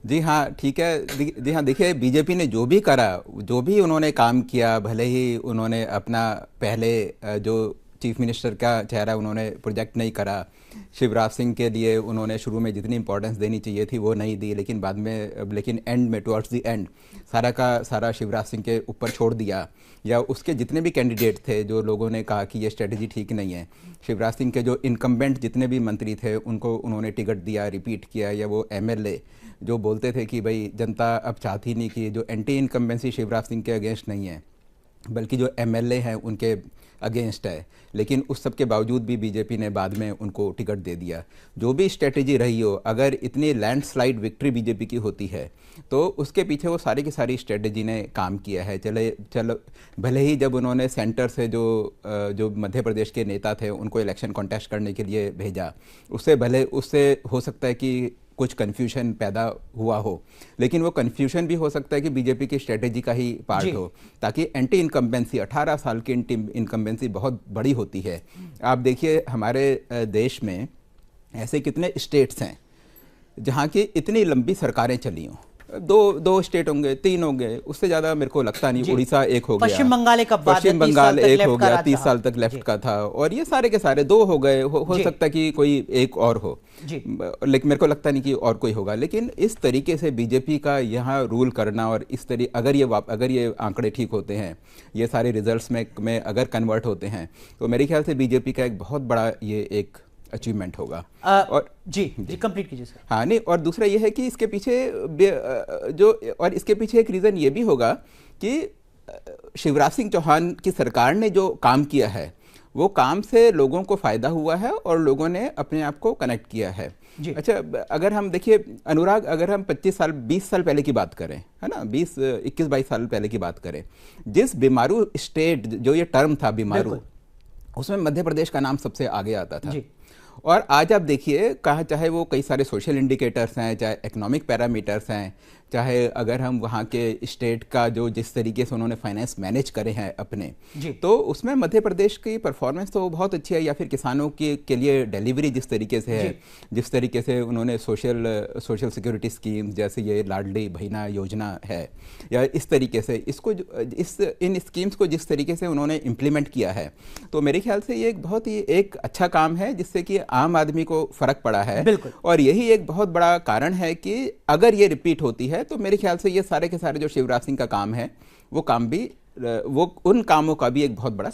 जी हाँ, ठीक है। जी हाँ, देखिए बीजेपी ने जो भी करा, जो भी उन्होंने काम किया, भले ही उन्होंने अपना पहले जो चीफ मिनिस्टर का चेहरा उन्होंने प्रोजेक्ट नहीं करा, शिवराज सिंह के लिए उन्होंने शुरू में जितनी इंपॉर्टेंस देनी चाहिए थी वो नहीं दी, लेकिन बाद में, लेकिन एंड में, टुवर्ड्स द एंड सारा का सारा शिवराज सिंह के ऊपर छोड़ दिया। या उसके जितने भी कैंडिडेट थे जो लोगों ने कहा कि ये स्ट्रेटजी ठीक नहीं है, शिवराज सिंह के जो इनकम्बेंट जितने भी मंत्री थे उनको उन्होंने टिकट दिया, रिपीट किया। या वो एमएलए जो बोलते थे कि भाई जनता अब चाहती नहीं, कि जो एंटी इनकम्बेंसी शिवराज सिंह के अगेंस्ट नहीं है बल्कि जो एमएलए हैं उनके अगेंस्ट है, लेकिन उस सब के बावजूद भी बीजेपी ने बाद में उनको टिकट दे दिया। जो भी स्ट्रेटजी रही हो, अगर इतनी लैंडस्लाइड विक्ट्री बीजेपी की होती है तो उसके पीछे वो सारी की सारी स्ट्रेटजी ने काम किया है। चलो भले ही जब उन्होंने सेंटर से जो मध्य प्रदेश के नेता थे उनको इलेक्शन कॉन्टेस्ट करने के लिए भेजा, उससे हो सकता है कि कुछ कन्फ्यूजन पैदा हुआ हो, लेकिन वो कन्फ्यूजन भी हो सकता है कि बीजेपी की स्ट्रेटेजी का ही पार्ट हो, ताकि एंटी इनकम्बेंसी, 18 साल की एंटी इनकम्बेंसी बहुत बड़ी होती है। आप देखिए हमारे देश में ऐसे कितने स्टेट्स हैं जहाँ की इतनी लंबी सरकारें चली हों। दो स्टेट होंगे, 3 होंगे, उससे ज़्यादा मेरे को लगता नहीं। उड़ीसा एक हो गया, पश्चिम बंगाल एक हो गया, 30 साल तक लेफ्ट का था, और ये सारे के सारे 2 हो गए। हो सकता है कि कोई एक और हो, लेकिन मेरे को लगता नहीं कि और कोई होगा। लेकिन इस तरीके से बीजेपी का यहाँ रूल करना, और इस तरीके अगर ये आंकड़े ठीक होते हैं, ये सारे रिजल्ट्स में अगर कन्वर्ट होते हैं, तो मेरे ख्याल से बीजेपी का एक बहुत बड़ा ये एक अचीवमेंट होगा। और जी कंप्लीट कीजिए सर। हाँ, नहीं, और दूसरा ये है कि इसके पीछे एक रीज़न ये भी होगा कि शिवराज सिंह चौहान की सरकार ने जो काम किया है वो काम से लोगों को फ़ायदा हुआ है और लोगों ने अपने आप को कनेक्ट किया है। अच्छा, अगर हम देखिए अनुराग, अगर हम 20 साल पहले की बात करें, है ना, 21-22 साल पहले की बात करें, जिस बीमारू स्टेट, जो ये टर्म था बीमारू, उसमें मध्य प्रदेश का नाम सबसे आगे आता था। और आज आप देखिए कहाँ, चाहे वो कई सारे सोशल इंडिकेटर्स हैं, चाहे इकोनॉमिक पैरामीटर्स हैं, चाहे अगर हम वहाँ के स्टेट का जो जिस तरीके से उन्होंने फाइनेंस मैनेज करे हैं अपने, तो उसमें मध्य प्रदेश की परफॉर्मेंस तो बहुत अच्छी है। या फिर किसानों के लिए डिलीवरी जिस तरीके से है, जिस तरीके से उन्होंने सोशल सिक्योरिटी स्कीम जैसे ये लाडली बहना योजना है, या इस तरीके से इन स्कीम्स को जिस तरीके से उन्होंने इम्प्लीमेंट किया है, तो मेरे ख्याल से ये एक बहुत ही एक अच्छा काम है जिससे कि आम आदमी को फर्क पड़ा है। और यही एक बहुत बड़ा कारण है कि अगर ये रिपीट होती है तो मेरे ख्याल से ये सारे के सारे जो शिवराज सिंह का काम है वो काम भी, वो उन कामों का भी एक बहुत बड़ा